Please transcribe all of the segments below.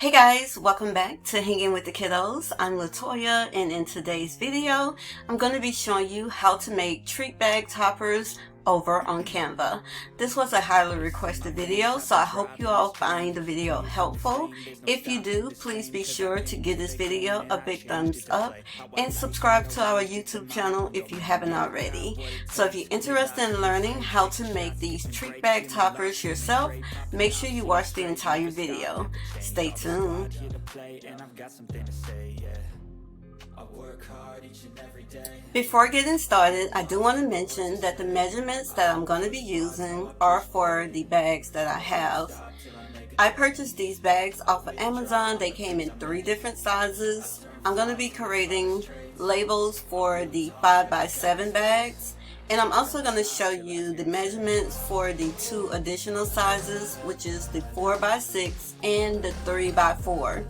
Hey guys, welcome back to Hanging with the Kiddos. I'm Latoya, and in today's video, I'm going to be showing you how to make treat bag toppers over on Canva. This was a highly requested video, so I hope you all find the video helpful. If you do, please be sure to give this video a big thumbs up and subscribe to our YouTube channel if you haven't already. So if you're interested in learning how to make these treat bag toppers yourself, make sure you watch the entire video. Stay tuned. Before getting started, I do want to mention that the measurements that I'm going to be using are for the bags that I have. I purchased these bags off of Amazon. They came in 3 different sizes. I'm going to be creating labels for the 5x7 bags. And I'm also going to show you the measurements for the 2 additional sizes, which is the 4x6 and the 3x4.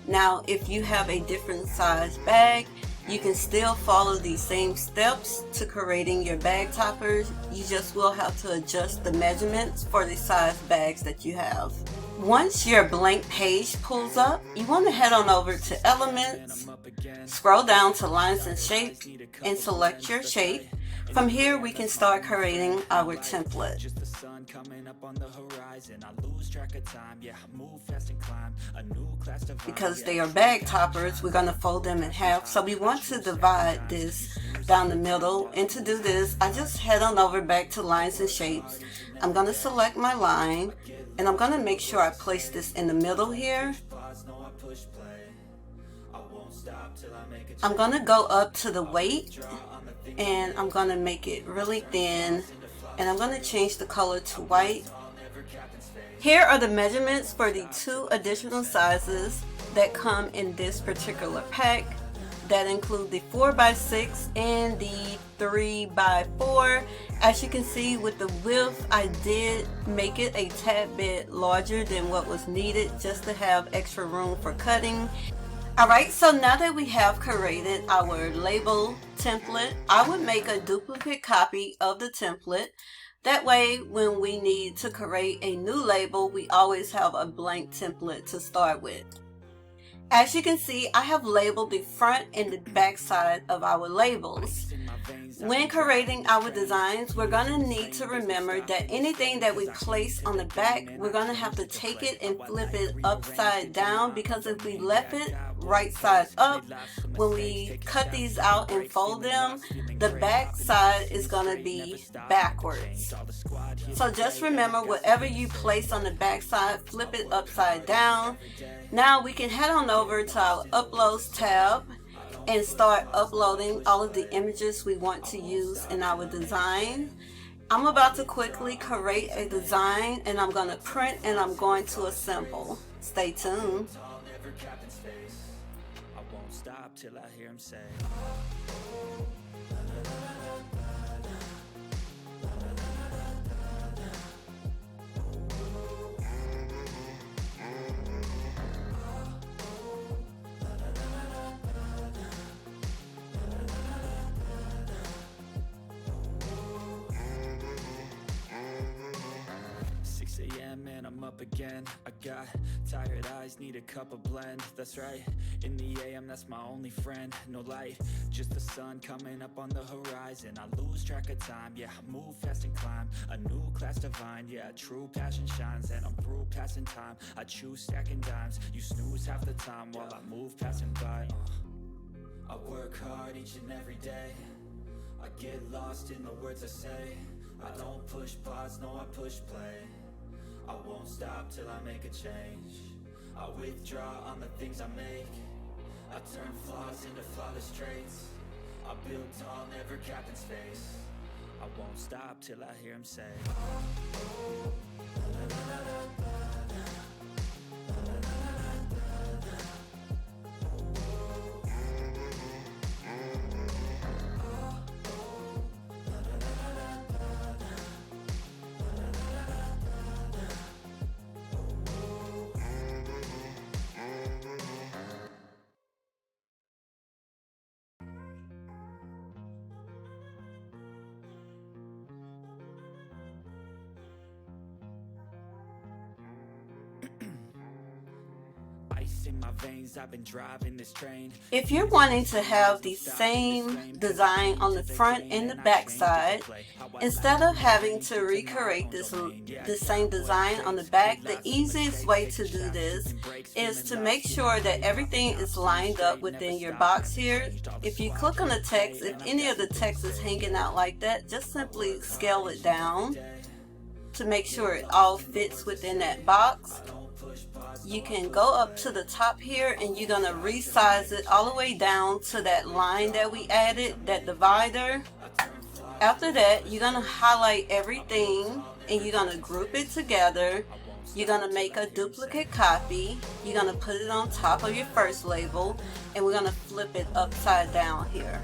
Now, if you have a different size bag, you can still follow these same steps to creating your bag toppers. You just will have to adjust the measurements for the size bags that you have. Once your blank page pulls up, you want to head on over to Elements, scroll down to Lines and Shapes, and select your shape. From here, we can start creating our template. Because they are bag toppers, we're going to fold them in half. So we want to divide this down the middle. And to do this, I just head on over back to Lines and Shapes. I'm going to select my line, and I'm going to make sure I place this in the middle here. I'm going to go up to the weight, and I'm going to make it really thin, and I'm going to change the color to white. Here are the measurements for the 2 additional sizes that come in this particular pack. That include the 4x6 and the 3x4. As you can see with the width, I did make it a tad bit larger than what was needed just to have extra room for cutting. Alright, so now that we have created our label template, I would make a duplicate copy of the template. That way, when we need to create a new label, we always have a blank template to start with. As you can see, I have labeled the front and the back side of our labels. When creating our designs, we're going to need to remember that anything that we place on the back, we're going to have to take it and flip it upside down, because if we left it right side up, when we cut these out and fold them, the back side is going to be backwards. So just remember, whatever you place on the back side, flip it upside down. Now we can head on over to our Uploads tab and start uploading all of the images we want to use in our design. I'm about to quickly create a design, and I'm going to print and I'm going to assemble. Stay tuned. And I'm up again. I got tired eyes, need a cup of blend. That's right, in the AM, that's my only friend. No light, just the sun coming up on the horizon. I lose track of time, yeah, I move fast and climb a new class divine, yeah, true passion shines. And I'm through passing time, I choose stacking dimes. You snooze half the time while I move passing by. I work hard each and every day. I get lost in the words I say. I don't push pause, no, I push play. I won't stop till I make a change. I withdraw on the things I make. I turn flaws into flawless traits. I build tall, never capped in space. I won't stop till I hear him say, ice in my veins, I've been driving this train. If you're wanting to have the same design on the front and the back side, instead of having to recreate this same design on the back, the easiest way to do this is to make sure that everything is lined up within your box here. If you click on the text, if any of the text is hanging out like that, just simply scale it down to make sure it all fits within that box. You can go up to the top here and you're going to resize it all the way down to that line that we added, that divider. After that, you're going to highlight everything and you're going to group it together. You're going to make a duplicate copy. You're going to put it on top of your first label and we're going to flip it upside down here.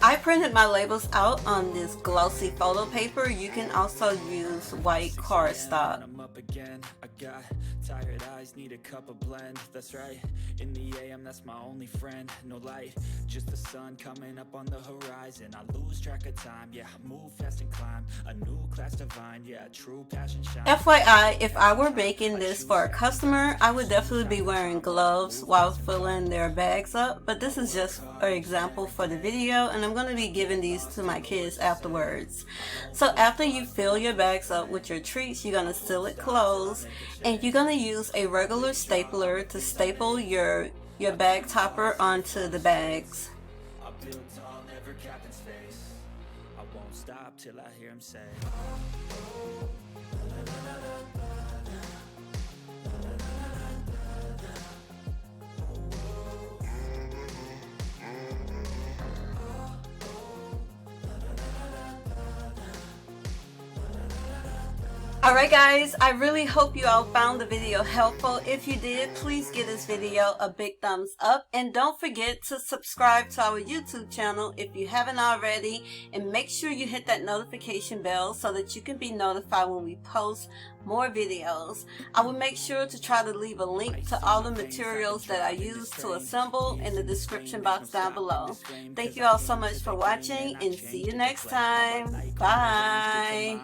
I printed my labels out on this glossy photo paper. You can also use white cardstock. I'm up again, I got tired eyes, need a cup of blend. That's right, in the AM, that's my only friend. No light, just the sun coming up on the horizon. I lose track of time, yeah, I move fast and climb. A new class divine, yeah, true passion shine. FYI, if I were making this for a customer, I would definitely be wearing gloves while filling their bags up. But this is just an example for the video, and I'm going to be giving these to my kids afterwards. So after you fill your bags up with your treats, you're going to seal it closed, and you're going to use a regular stapler to staple your bag topper onto the bags. I build tall, never capped in space. I won't stop till I hear him say. Alright guys, I really hope you all found the video helpful. If you did, please give this video a big thumbs up and don't forget to subscribe to our YouTube channel if you haven't already, and make sure you hit that notification bell so that you can be notified when we post more videos. I will make sure to try to leave a link to all the materials that I use to assemble in the description box down below. Thank you all so much for watching and see you next time. Bye.